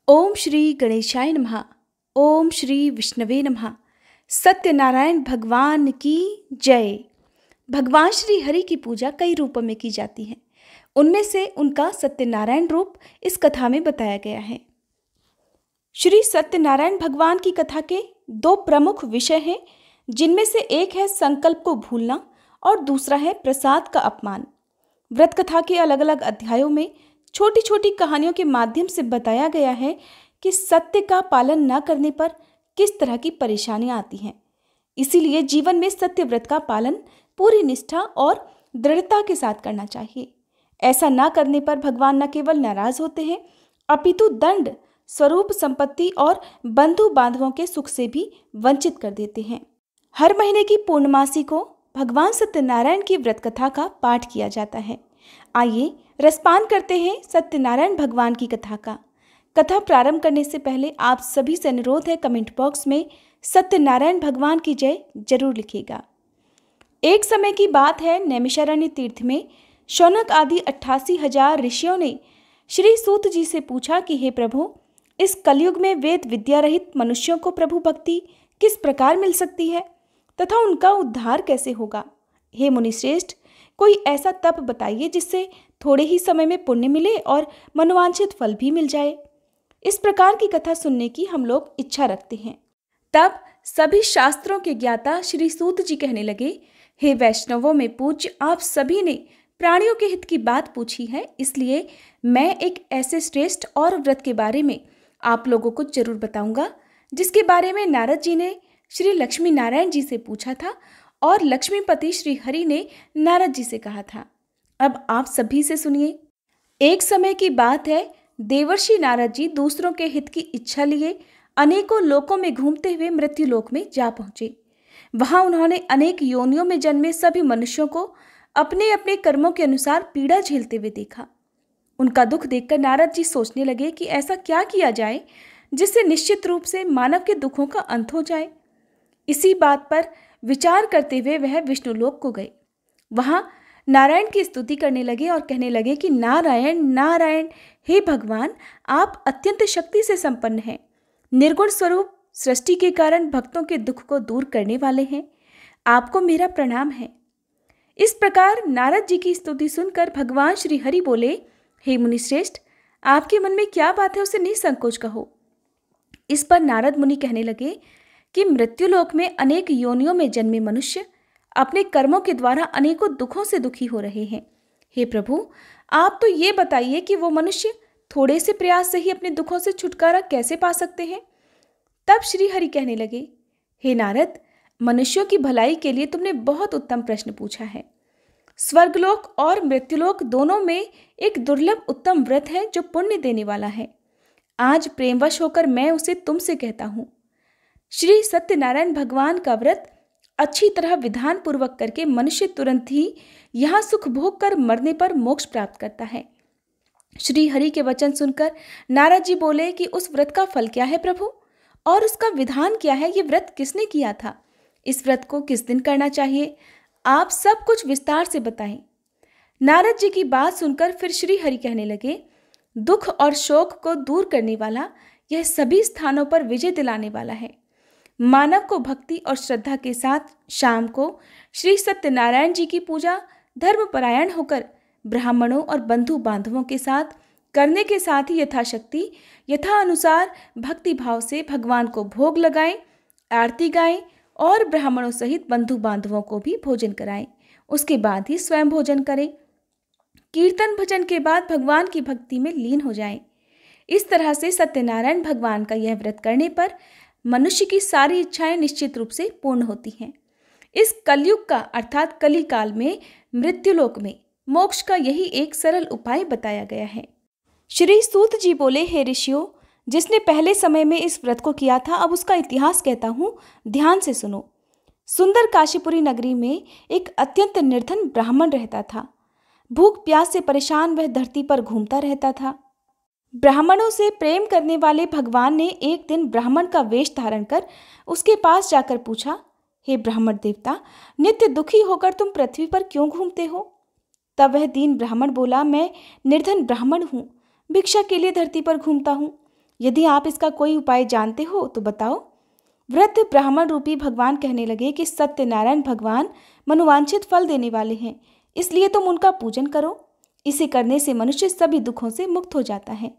ओम श्री गणेशाय नमः। ओम श्री विष्णवे नमः। सत्यनारायण भगवान की जय। भगवान श्री हरि की पूजा कई रूपों में की जाती है। उनमें से उनका सत्यनारायण रूप इस कथा में बताया गया है। श्री सत्यनारायण भगवान की कथा के दो प्रमुख विषय हैं, जिनमें से एक है संकल्प को भूलना और दूसरा है प्रसाद का अपमान। व्रत कथा के अलग अलग अध्यायों में छोटी छोटी कहानियों के माध्यम से बताया गया है कि सत्य का पालन न करने पर किस तरह की परेशानियां आती हैं। इसीलिए जीवन में सत्य व्रत का पालन पूरी निष्ठा और दृढ़ता के साथ करना चाहिए। ऐसा न करने पर भगवान न केवल नाराज होते हैं, अपितु दंड स्वरूप संपत्ति और बंधु बांधवों के सुख से भी वंचित कर देते हैं। हर महीने की पूर्णमासी को भगवान सत्यनारायण की व्रत कथा का पाठ किया जाता है। आइए रसपान करते हैं सत्यनारायण भगवान की कथा का। कथा प्रारंभ करने से पहले आप सभी से अनुरोध है, कमेंट बॉक्स में सत्यनारायण भगवान की जय जरूर लिखिएगा। एक समय की बात है, नैमिषारण्य तीर्थ में शौनक आदि 88,000 ऋषियों ने श्री सूत जी से पूछा कि हे प्रभु, इस कलयुग में वेद विद्या रहित मनुष्यों को प्रभु भक्ति किस प्रकार मिल सकती है तथा उनका उद्धार कैसे होगा। हे मुनिश्रेष्ठ, कोई ऐसा तप बताइए जिससे थोड़े ही समय में पुण्य मिले और मनोवांछित फल भी मिल जाए। इस प्रकार की कथा सुनने की हम लोग इच्छा रखते हैं। तब सभी शास्त्रों के ज्ञाता श्री सूत जी कहने लगे, हे वैष्णवों में पूज्य, आप सभी ने प्राणियों के हित की बात पूछी है, इसलिए मैं एक ऐसे श्रेष्ठ और व्रत के बारे में आप लोगों को जरूर बताऊंगा, जिसके बारे में नारद जी ने श्री लक्ष्मी नारायण जी से पूछा था और लक्ष्मीपति श्री हरि ने नारद जी से कहा था। अब आप सभी से सुनिए। एक समय की बात है, देवर्षि नारद जी दूसरों के हित की इच्छा लिए अनेकों लोकों में घूमते हुए मृत्युलोक में जा पहुंचे। वहां उन्होंने अनेक योनियों में जन्मे सभी मनुष्यों को अपने अपने कर्मों के अनुसार पीड़ा झेलते हुए देखा। उनका दुख देखकर नारद जी सोचने लगे कि ऐसा क्या किया जाए जिससे निश्चित रूप से मानव के दुखों का अंत हो जाए। इसी बात पर विचार करते हुए वह विष्णुलोक को गए। वहां नारायण की स्तुति करने लगे और कहने लगे कि नारायण नारायण, हे भगवान, आप अत्यंत शक्ति से संपन्न हैं, निर्गुण स्वरूप सृष्टि के कारण भक्तों के दुख को दूर करने वाले हैं, आपको मेरा प्रणाम है। इस प्रकार नारद जी की स्तुति सुनकर भगवान श्री हरि बोले, हे मुनिश्रेष्ठ, आपके मन में क्या बात है उसे निसंकोच कहो। इस पर नारद मुनि कहने लगे कि मृत्युलोक में अनेक योनियों में जन्मे मनुष्य अपने कर्मों के द्वारा अनेकों दुखों से दुखी हो रहे हैं। हे प्रभु, आप तो ये बताइए कि वो मनुष्य थोड़े से प्रयास से ही अपने दुखों से छुटकारा कैसे पा सकते हैं। तब श्री हरि कहने लगे, हे नारद, मनुष्यों की भलाई के लिए तुमने बहुत उत्तम प्रश्न पूछा है। स्वर्गलोक और मृत्युलोक दोनों में एक दुर्लभ उत्तम व्रत है जो पुण्य देने वाला है। आज प्रेमवश होकर मैं उसे तुमसे कहता हूँ। श्री सत्यनारायण भगवान का व्रत अच्छी तरह विधान पूर्वक करके मनुष्य तुरंत ही यहाँ सुख भोग कर मरने पर मोक्ष प्राप्त करता है। श्री हरि के वचन सुनकर नारद जी बोले कि उस व्रत का फल क्या है प्रभु, और उसका विधान क्या है, ये व्रत किसने किया था, इस व्रत को किस दिन करना चाहिए, आप सब कुछ विस्तार से बताएं। नारद जी की बात सुनकर फिर श्री हरि कहने लगे, दुख और शोक को दूर करने वाला, यह सभी स्थानों पर विजय दिलाने वाला है। मानव को भक्ति और श्रद्धा के साथ शाम को श्री सत्यनारायण जी की पूजा धर्मपरायण होकर ब्राह्मणों और बंधु बांधवों के साथ करने के साथ ही यथाशक्ति यथा अनुसार भक्ति भाव से भगवान को भोग लगाएं, आरती गाएं और ब्राह्मणों सहित बंधु बांधवों को भी भोजन कराएं। उसके बाद ही स्वयं भोजन करें। कीर्तन भजन के बाद भगवान की भक्ति में लीन हो जाएं। इस तरह से सत्यनारायण भगवान का यह व्रत करने पर मनुष्य की सारी इच्छाएं निश्चित रूप से पूर्ण होती हैं। इस कलयुग का अर्थात कली काल में मृत्युलोक में मोक्ष का यही एक सरल उपाय बताया गया है। श्री सूत जी बोले, हे ऋषियों, जिसने पहले समय में इस व्रत को किया था, अब उसका इतिहास कहता हूँ, ध्यान से सुनो। सुंदर काशीपुरी नगरी में एक अत्यंत निर्धन ब्राह्मण रहता था। भूख प्यास से परेशान वह धरती पर घूमता रहता था। ब्राह्मणों से प्रेम करने वाले भगवान ने एक दिन ब्राह्मण का वेश धारण कर उसके पास जाकर पूछा, हे ब्राह्मण देवता, नित्य दुखी होकर तुम पृथ्वी पर क्यों घूमते हो। तब वह दीन ब्राह्मण बोला, मैं निर्धन ब्राह्मण हूँ, भिक्षा के लिए धरती पर घूमता हूँ। यदि आप इसका कोई उपाय जानते हो तो बताओ। वृद्ध ब्राह्मण रूपी भगवान कहने लगे कि सत्यनारायण भगवान मनोवांछित फल देने वाले हैं, इसलिए तुम उनका पूजन करो। इसे करने से मनुष्य सभी दुखों से मुक्त हो जाता है।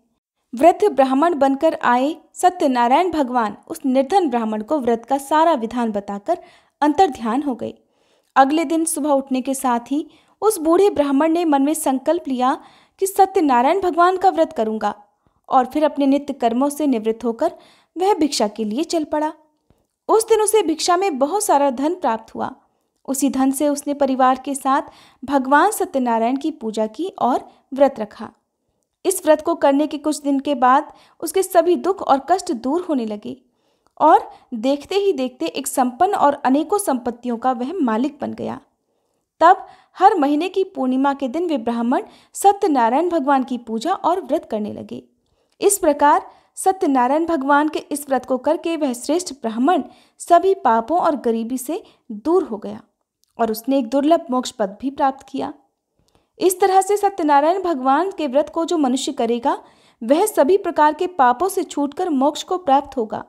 वृद्ध ब्राह्मण बनकर आए सत्यनारायण भगवान उस निर्धन ब्राह्मण को व्रत का सारा विधान बताकर अंतर्ध्यान हो गए। अगले दिन सुबह उठने के साथ ही उस बूढ़े ब्राह्मण ने मन में संकल्प लिया कि सत्यनारायण भगवान का व्रत करूंगा, और फिर अपने नित्य कर्मों से निवृत्त होकर वह भिक्षा के लिए चल पड़ा। उस दिन उसे भिक्षा में बहुत सारा धन प्राप्त हुआ। उसी धन से उसने परिवार के साथ भगवान सत्यनारायण की पूजा की और व्रत रखा। इस व्रत को करने के कुछ दिन के बाद उसके सभी दुख और कष्ट दूर होने लगे, और देखते ही देखते एक संपन्न और अनेकों संपत्तियों का वह मालिक बन गया। तब हर महीने की पूर्णिमा के दिन वे ब्राह्मण सत्यनारायण भगवान की पूजा और व्रत करने लगे। इस प्रकार सत्यनारायण भगवान के इस व्रत को करके वह श्रेष्ठ ब्राह्मण सभी पापों और गरीबी से दूर हो गया, और उसने एक दुर्लभ मोक्ष पद भी प्राप्त किया। इस तरह से सत्यनारायण भगवान के व्रत को जो मनुष्य करेगा वह सभी प्रकार के पापों से छूटकर मोक्ष को प्राप्त होगा।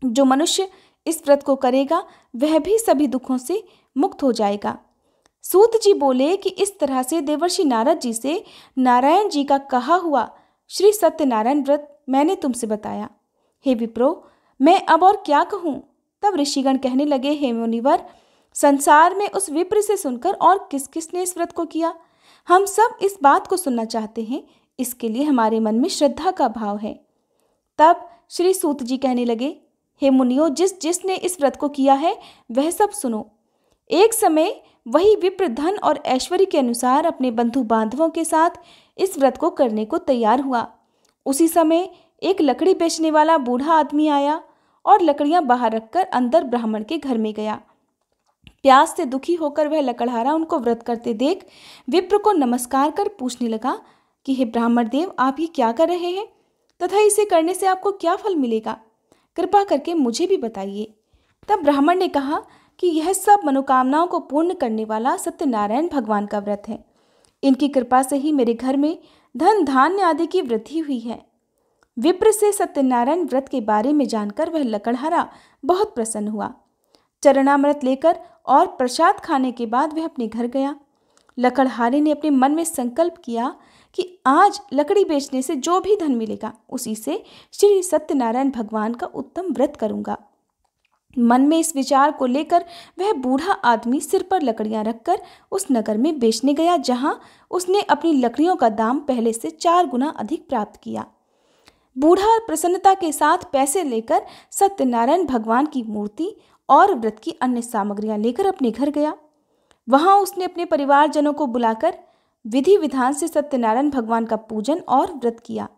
जो मनुष्य इस व्रत को करेगा वह भी सभी दुखों से मुक्त हो जाएगा। सूत जी बोले कि इस तरह से देवर्षि नारद जी से नारायण जी का कहा हुआ श्री सत्यनारायण व्रत मैंने तुमसे बताया। हे विप्रो, मैं अब और क्या कहूँ। तब ऋषिगण कहने लगे, हे मुनिवर, संसार में उस विप्र से सुनकर और किस किस ने इस व्रत को किया, हम सब इस बात को सुनना चाहते हैं। इसके लिए हमारे मन में श्रद्धा का भाव है। तब श्री सूत जी कहने लगे, हे मुनियों, जिस जिसने इस व्रत को किया है वह सब सुनो। एक समय वही विप्र धन और ऐश्वर्य के अनुसार अपने बंधु बांधवों के साथ इस व्रत को करने को तैयार हुआ। उसी समय एक लकड़ी बेचने वाला बूढ़ा आदमी आया और लकड़ियां बाहर रखकर अंदर ब्राह्मण के घर में गया। प्यास से दुखी होकर वह लकड़हारा उनको व्रत करते देख विप्र को नमस्कार कर पूछने लगा कि हे ब्राह्मण देव, आप ये क्या कर रहे हैं तथा इसे करने से आपको क्या फल मिलेगा, कृपा करके मुझे भी बताइए। तब ब्राह्मण ने कहा कि यह सब मनोकामनाओं को पूर्ण करने वाला सत्यनारायण भगवान का व्रत है। इनकी कृपा से ही मेरे घर में धन धान्य आदि की वृद्धि हुई है। विप्र से सत्यनारायण व्रत के बारे में जानकर वह लकड़हारा बहुत प्रसन्न हुआ। चरणामृत लेकर और प्रसाद खाने के बाद वह अपने घर गया। लकड़हारे ने अपने मन में संकल्प किया कि आज लकड़ी बेचने से जो भी धन मिलेगा उसी से श्री सत्यनारायण भगवान का उत्तम व्रत करूंगा। मन में इस विचार को लेकर वह बूढ़ा आदमी सिर पर लकड़ियां रखकर उस नगर में बेचने गया, जहां उसने अपनी लकड़ियों का दाम पहले से 4 गुना अधिक प्राप्त किया। बूढ़ा प्रसन्नता के साथ पैसे लेकर सत्यनारायण भगवान की मूर्ति और व्रत की अन्य सामग्रियां लेकर अपने घर गया। वहां उसने अपने परिवारजनों को बुलाकर विधि विधान से सत्यनारायण भगवान का पूजन और व्रत किया।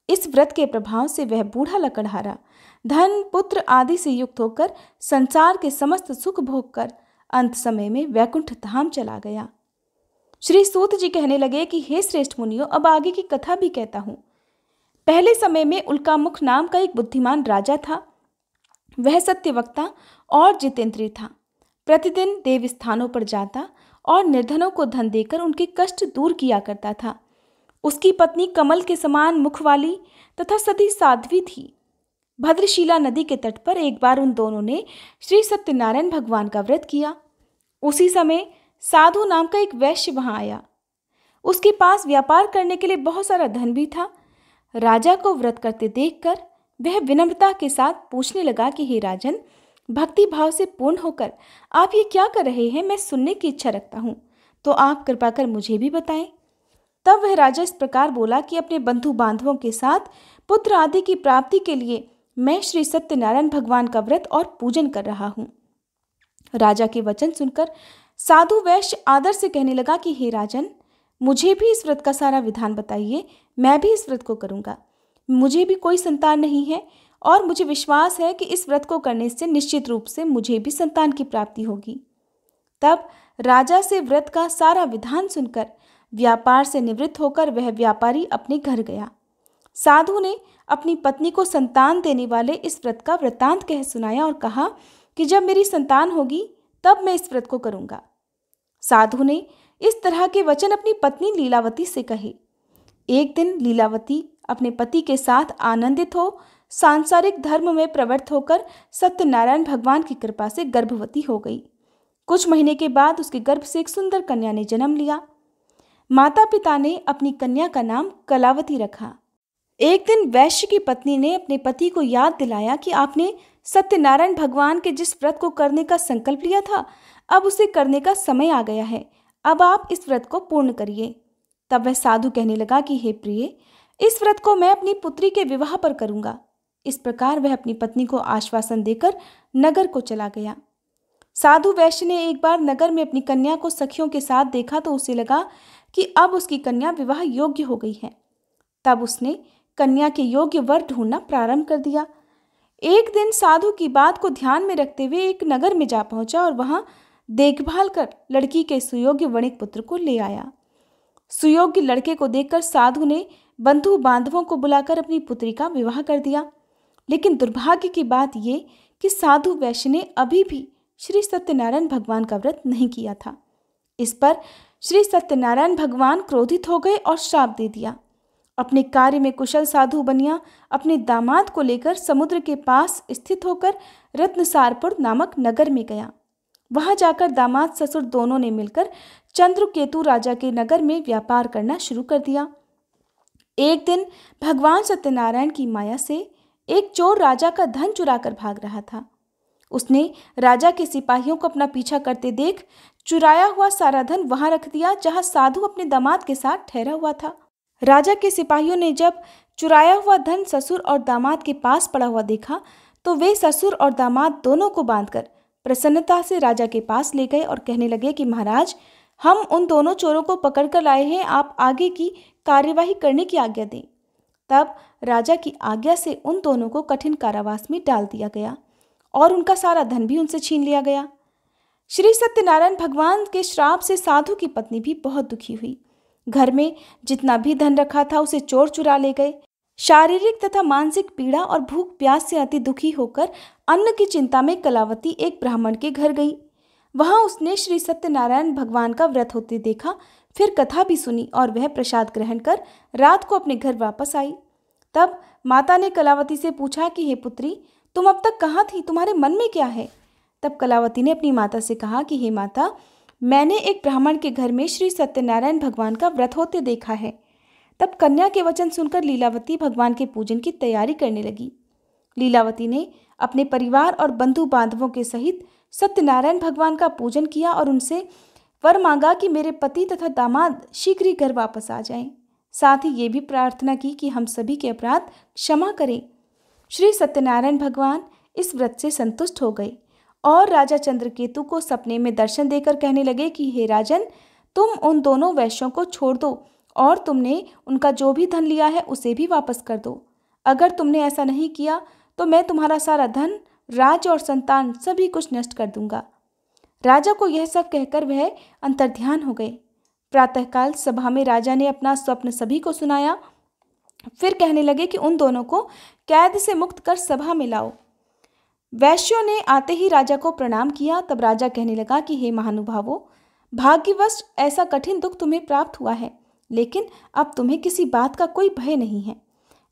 इस व्रत के प्रभाव से वह बूढ़ा लकड़हारा धन पुत्र आदि से युक्त होकर संसार के समस्त सुख भोग कर अंत समय में वैकुंठ धाम चला गया। श्री सूत जी कहने लगे कि हे श्रेष्ठ मुनियों, अब आगे की कथा भी कहता हूँ। पहले समय में उल्कामुख नाम का एक बुद्धिमान राजा था। वह सत्यवक्ता और जितेंद्रिय था। प्रतिदिन देव स्थानों पर जाता और निर्धनों को धन देकर उनके कष्ट दूर किया करता था। उसकी पत्नी कमल के समान मुख वाली तथा सती साध्वी थी। भद्रशिला नदी के तट पर एक बार उन दोनों ने श्री सत्यनारायण भगवान का व्रत किया। उसी समय साधु नाम का एक वैश्य वहां आया। उसके पास व्यापार करने के लिए बहुत सारा धन भी था। राजा को व्रत करते देखकर वह विनम्रता के साथ पूछने लगा कि हे राजन, भक्ति भाव से पूर्ण होकर आप ये क्या कर रहे हैं, मैं सुनने की इच्छा रखता हूँ, तो आप कृपा कर मुझे भी बताएं। तब वह राजा इस प्रकार बोला कि अपने बंधु बांधवों के साथ पुत्र आदि की प्राप्ति के लिए मैं श्री सत्यनारायण भगवान का व्रत और पूजन कर रहा हूँ। राजा के वचन सुनकर साधु वैश्य आदर से कहने लगा कि हे राजन, मुझे भी इस व्रत का सारा विधान बताइए, मैं भी इस व्रत को करूँगा। मुझे भी कोई संतान नहीं है और मुझे विश्वास है कि इस व्रत को करने से निश्चित रूप से मुझे भी संतान की प्राप्ति होगी। तब राजा से व्रत का सारा विधान सुनकर व्यापार से निवृत्त होकर वह व्यापारी अपने घर गया। साधु ने अपनी पत्नी को संतान देने वाले इस व्रत का वृत्तांत कह सुनाया और कहा कि जब मेरी संतान होगी तब मैं इस व्रत को करूँगा। साधु ने इस तरह के वचन अपनी पत्नी लीलावती से कहे। एक दिन लीलावती अपने पति के साथ आनंदित हो सांसारिक धर्म में प्रवृत्त होकर सत्यनारायण भगवान की कृपा से गर्भवती हो गई। कुछ महीने के बाद उसके गर्भ से एक सुंदर कन्या ने जन्म लिया। माता पिता ने अपनी कन्या का नाम कलावती रखा। एक दिन वैश्य की पत्नी ने अपने पति को याद दिलाया कि आपने सत्यनारायण भगवान के जिस व्रत को करने का संकल्प लिया था, अब उसे करने का समय आ गया है। अब आप इस व्रत को पूर्ण करिए। तब वह साधु कहने लगा कि हे प्रिय, इस व्रत को मैं अपनी पुत्री के विवाह पर करूंगा। इस प्रकार वह अपनी पत्नी को आश्वासन देकर नगर को चला गया। साधु वैश्य ने एक बार नगर में अपनी कन्या को सखियों के साथ देखा तो उसे लगा कि अब उसकी कन्या विवाह योग्य हो गई है। तब उसने कन्या के योग्य वर ढूंढना प्रारंभ कर दिया। एक दिन साधु की बात को ध्यान में रखते हुए एक नगर में जा पहुंचा और वहां देखभाल कर लड़की के सुयोग्य वणिक पुत्र को ले आया। सुयोग्य लड़के को देखकर साधु ने बंधु बांधवों को बुलाकर अपनी पुत्री का विवाह कर दिया। लेकिन दुर्भाग्य की बात ये कि साधु वैश्य ने अभी भी श्री सत्यनारायण भगवान का व्रत नहीं किया था। इस पर श्री सत्यनारायण भगवान क्रोधित हो गए और श्राप दे दिया। अपने कार्य में कुशल साधु बनिया अपने दामाद को लेकर समुद्र के पास स्थित होकर रत्नसारपुर नामक नगर में गया। वहां जाकर दामाद ससुर दोनों ने मिलकर चंद्रकेतु राजा के नगर में व्यापार करना शुरू कर दिया। एक दिन भगवान सत्यनारायण की माया से एक चोर राजा का धन चुराकर भाग रहा था। उसने राजा के सिपाहियों को अपना पीछा करते देख चुराया हुआ सारा धन वहां रख दिया जहां साधु अपने दामाद के साथ ठहरा हुआ था। राजा के सिपाहियों ने जब चुराया हुआ धन ससुर और दामाद के पास पड़ा हुआ देखा तो वे ससुर और दामाद दोनों को बांधकर प्रसन्नता से राजा के पास ले गए और कहने लगे कि महाराज, हम उन दोनों चोरों को पकड़कर लाए हैं, आप आगे की कार्यवाही करने की आज्ञा दें। तब राजा की आज्ञा से उन दोनों को कठिन कारावास में डाल दिया गया और उनका सारा धन भी उनसे छीन लिया गया। श्री सत्यनारायण भगवान के श्राप से साधु की पत्नी भी बहुत दुखी हुई। घर में जितना भी धन रखा था उसे चोर चुरा ले गए। शारीरिक तथा मानसिक पीड़ा और भूख प्यास से अति दुखी होकर अन्न की चिंता में कलावती एक ब्राह्मण के घर गई। वहां उसने श्री सत्यनारायण भगवान का व्रत होते देखा, फिर कथा भी सुनी और वह प्रसाद ग्रहण कर रात को अपने घर वापस आई। तब माता ने कलावती से पूछा कि हे पुत्री, तुम अब तक कहाँ थी, तुम्हारे मन में क्या है? तब कलावती ने अपनी माता से कहा कि हे माता, मैंने एक ब्राह्मण के घर में श्री सत्यनारायण भगवान का व्रत होते देखा है। तब कन्या के वचन सुनकर लीलावती भगवान के पूजन की तैयारी करने लगी। लीलावती ने अपने परिवार और बंधु बांधवों के सहित सत्यनारायण भगवान का पूजन किया और उनसे वर मांगा कि मेरे पति तथा दामाद शीघ्र ही घर वापस आ जाएं। साथ ही ये भी प्रार्थना की कि हम सभी के अपराध क्षमा करें। श्री सत्यनारायण भगवान इस व्रत से संतुष्ट हो गए और राजा चंद्रकेतु को सपने में दर्शन देकर कहने लगे कि हे राजन, तुम उन दोनों वैश्यों को छोड़ दो और तुमने उनका जो भी धन लिया है उसे भी वापस कर दो। अगर तुमने ऐसा नहीं किया तो मैं तुम्हारा सारा धन, राज्य और संतान सभी कुछ नष्ट कर दूंगा। राजा को यह सब कहकर वह अंतर्ध्यान हो गए। प्रातःकाल सभा में राजा ने अपना स्वप्न सभी को सुनाया। फिर कहने लगे कि उन दोनों को कैद से मुक्त कर सभा में लाओ। वैश्यों ने आते ही राजा को प्रणाम किया। तब राजा कहने लगा कि हे महानुभावों, भाग्यवश ऐसा कठिन दुख तुम्हें प्राप्त हुआ है, लेकिन अब तुम्हें किसी बात का कोई भय नहीं है।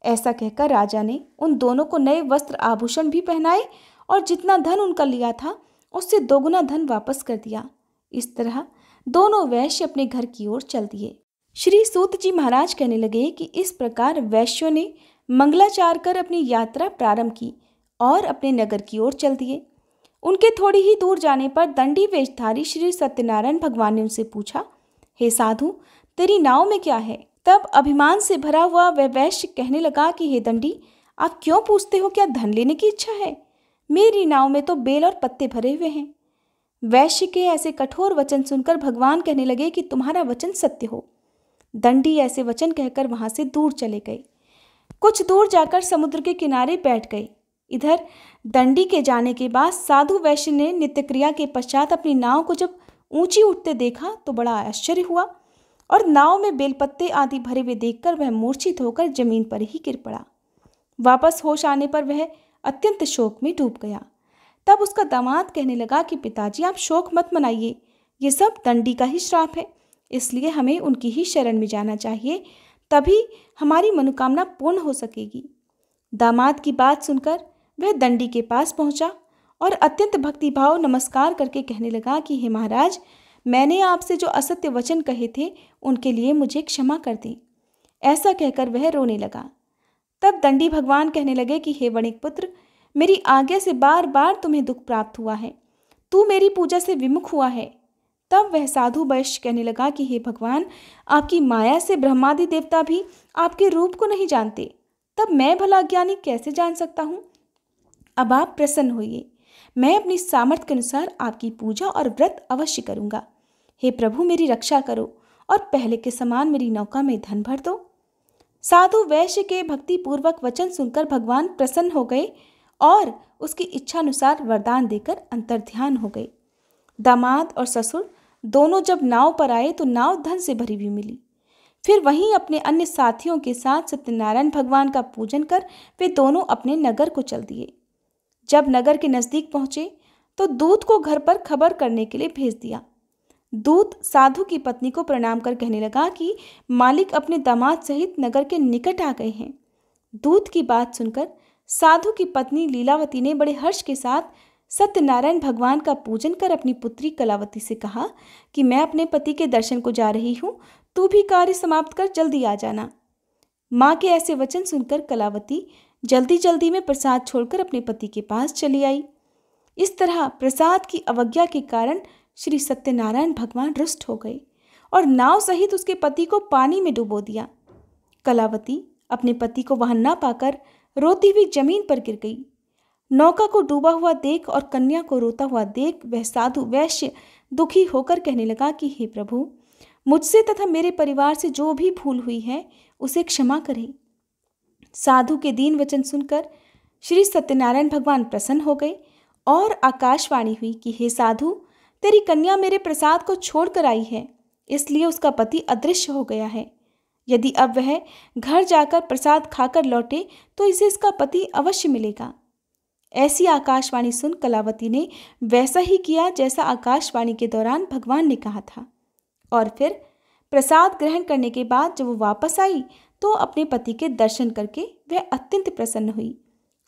ऐसा कहकर राजा ने उन दोनों को नए वस्त्र आभूषण भी पहनाए और जितना धन उनका लिया था उससे दोगुना धन वापस कर दिया। इस तरह दोनों वैश्य अपने घर की ओर चल दिए। श्री सूत जी महाराज कहने लगे कि इस प्रकार वैश्यों ने मंगलाचार कर अपनी यात्रा प्रारंभ की और अपने नगर की ओर चल दिए। उनके थोड़ी ही दूर जाने पर दंडी वेशधारी श्री सत्यनारायण भगवान ने उनसे पूछा, हे साधु, तेरी नाव में क्या है? तब अभिमान से भरा हुआ वह वैश्य कहने लगा कि हे दंडी, आप क्यों पूछते हो, क्या धन लेने की इच्छा है? मेरी नाव में तो बेल और पत्ते भरे हुए हैं। वैश्य के ऐसे कठोर वचन सुनकर भगवान कहने लगे कि तुम्हारा वचन सत्य हो। दंडी ऐसे वचन कहकर वहां से दूर चले गए। कुछ दूर जाकर समुद्र के किनारे बैठ गए। इधर दंडी के जाने के बाद साधु वैश्य ने नित्य क्रिया के पश्चात अपनी नाव को जब ऊंची उठते देखा तो बड़ा आश्चर्य हुआ और नाव में बेलपत्ते आदि भरे हुए देखकर वह मूर्छित होकर जमीन पर ही गिर पड़ा। वापस होश आने पर वह अत्यंत शोक में डूब गया। तब उसका दामाद कहने लगा कि पिताजी, आप शोक मत मनाइए, ये सब दंडी का ही श्राप है, इसलिए हमें उनकी ही शरण में जाना चाहिए। तभी हमारी मनोकामना पूर्ण हो सकेगी। दामाद की बात सुनकर वह दंडी के पास पहुंचा और अत्यंत भक्तिभाव नमस्कार करके कहने लगा कि हे महाराज, मैंने आपसे जो असत्य वचन कहे थे उनके लिए मुझे क्षमा कर दें। ऐसा कहकर वह रोने लगा। तब दंडी भगवान कहने लगे कि हे वणिक पुत्र, मेरी आज्ञा से बार बार तुम्हें दुख प्राप्त हुआ है, तू मेरी पूजा से विमुख हुआ है। तब वह साधु वैश्य कहने लगा कि हे भगवान, आपकी माया से ब्रह्मादि देवता भी आपके रूप को नहीं जानते, तब मैं भला ज्ञानी कैसे जान सकता हूँ। अब आप प्रसन्न होइए, मैं अपनी सामर्थ्य के अनुसार आपकी पूजा और व्रत अवश्य करूँगा। हे प्रभु, मेरी रक्षा करो और पहले के समान मेरी नौका में धन भर दो। साधु वैश्य के भक्तिपूर्वक वचन सुनकर भगवान प्रसन्न हो गए और उसकी इच्छानुसार वरदान देकर अंतर्ध्यान हो गए। दामाद और ससुर दोनों जब नाव पर आए तो नाव धन से भरी हुई मिली। फिर वहीं अपने अन्य साथियों के साथ सत्यनारायण भगवान का पूजन कर वे दोनों अपने नगर को चल दिए। जब नगर के नजदीक पहुंचे तो दूत को घर पर खबर करने के लिए भेज दिया। दूत साधु की पत्नी को प्रणाम कर कहने लगा कि मालिक अपने दामाद सहित नगर के निकट आ गए हैं। दूत की बात सुनकर साधु की पत्नी लीलावती ने बड़े हर्ष के साथ सत्यनारायण भगवान का पूजन कर अपनी पुत्री कलावती से कहा कि मैं अपने पति के दर्शन को जा रही हूँ, तू भी कार्य समाप्त कर जल्दी आ जाना। माँ के ऐसे वचन सुनकर कलावती जल्दी जल्दी में प्रसाद छोड़कर अपने पति के पास चली आई। इस तरह प्रसाद की अवज्ञा के कारण श्री सत्यनारायण भगवान रुष्ट हो गए और नाव सहित उसके पति को पानी में डुबो दिया। कलावती अपने पति को वहां न पाकर रोती हुई जमीन पर गिर गई। नौका को डूबा हुआ देख और कन्या को रोता हुआ देख वह साधु वैश्य दुखी होकर कहने लगा कि हे प्रभु, मुझसे तथा मेरे परिवार से जो भी भूल हुई है उसे क्षमा करें। साधु के दीन वचन सुनकर श्री सत्यनारायण भगवान प्रसन्न हो गए और आकाशवाणी हुई कि हे साधु, तेरी कन्या मेरे प्रसाद को छोड़कर आई है, इसलिए उसका पति अदृश्य हो गया है। यदि अब वह घर जाकर प्रसाद खाकर लौटे तो इसे इसका पति अवश्य मिलेगा। ऐसी आकाशवाणी सुन कलावती ने वैसा ही किया जैसा आकाशवाणी के दौरान भगवान ने कहा था। और फिर प्रसाद ग्रहण करने के बाद जब वो वापस आई तो अपने पति के दर्शन करके वह अत्यंत प्रसन्न हुई।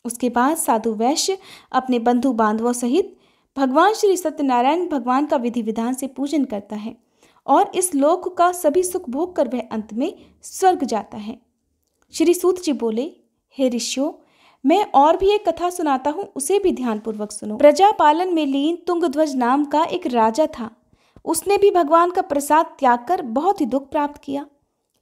उसके बाद साधु वैश्य अपने बंधु बांधवों सहित भगवान श्री सत्यनारायण भगवान का विधि विधान से पूजन करता है और इस लोक का सभी सुख भोग कर वह अंत में स्वर्ग जाता है। श्री सूत जी बोले, हे ऋषियों, मैं और भी एक कथा सुनाता हूँ, उसे भी ध्यानपूर्वक सुनो। प्रजा पालन में लीन तुंगध्वज नाम का एक राजा था। उसने भी भगवान का प्रसाद त्याग कर बहुत ही दुख प्राप्त किया।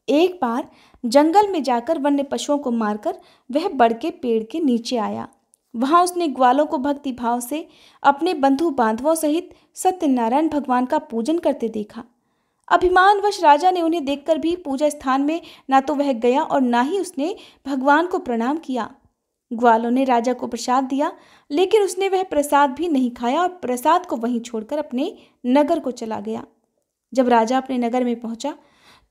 एक बार जंगल में जाकर वन्य पशुओं को मारकर वह बड़ के पेड़ के नीचे आया। वहां उसने ग्वालों को भक्ति भाव से अपने बंधु बांधवों सहित सत्यनारायण भगवान का पूजन करते देखा। अभिमानवश राजा ने उन्हें देखकर भी पूजा स्थान में ना तो वह गया और ना ही उसने भगवान को प्रणाम किया। ग्वालों ने राजा को प्रसाद दिया, लेकिन उसने वह प्रसाद भी नहीं खाया और प्रसाद को वहीं छोड़कर अपने नगर को चला गया। जब राजा अपने नगर में पहुंचा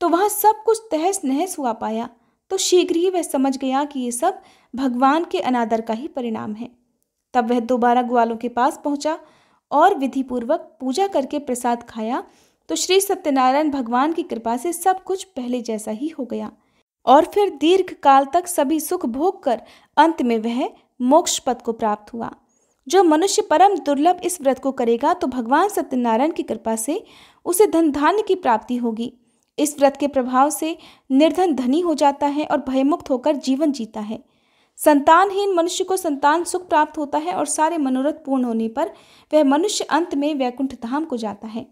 तो वहां सब कुछ तहस नहस हुआ पाया, तो शीघ्र ही वह समझ गया कि ये सब भगवान के अनादर का ही परिणाम है। तब वह दोबारा ग्वालों के पास पहुंचा और विधिपूर्वक पूजा करके प्रसाद खाया तो श्री सत्यनारायण भगवान की कृपा से सब कुछ पहले जैसा ही हो गया और फिर दीर्घ काल तक सभी सुख भोग कर अंत में वह मोक्ष पद को प्राप्त हुआ। जो मनुष्य परम दुर्लभ इस व्रत को करेगा तो भगवान सत्यनारायण की कृपा से उसे धन धान्य की प्राप्ति होगी। इस व्रत के प्रभाव से निर्धन धनी हो जाता है और भयमुक्त होकर जीवन जीता है। संतानहीन मनुष्य को संतान सुख प्राप्त होता है और सारे मनोरथ पूर्ण होने पर वह मनुष्य अंत में वैकुंठ धाम को जाता है।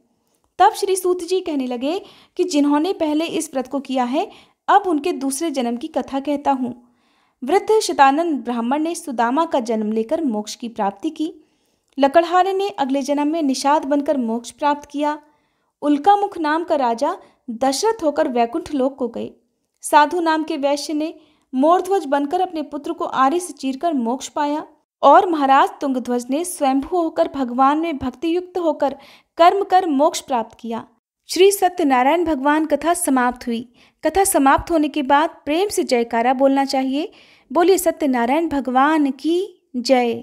तब श्री सूत जी कहने लगे कि जिन्होंने पहले इस व्रत को किया है, अब उनके दूसरे जन्म की कथा कहता हूँ। वृद्ध शतानंद ब्राह्मण ने सुदामा का जन्म लेकर मोक्ष की प्राप्ति की। लकड़हारे ने अगले जन्म में निषाद बनकर मोक्ष प्राप्त किया। उल्कामुख नाम का राजा दशरथ होकर वैकुंठ लोक को गए। साधु नाम के वैश्य ने मोरध्वज बनकर अपने पुत्र को आरी से चीरकर मोक्ष पाया और महाराज तुंगध्वज ने स्वयंभू होकर भगवान में भक्ति युक्त होकर कर्म कर मोक्ष प्राप्त किया। श्री सत्यनारायण भगवान कथा समाप्त हुई। कथा समाप्त होने के बाद प्रेम से जयकारा बोलना चाहिए। बोलिए सत्यनारायण भगवान की जय।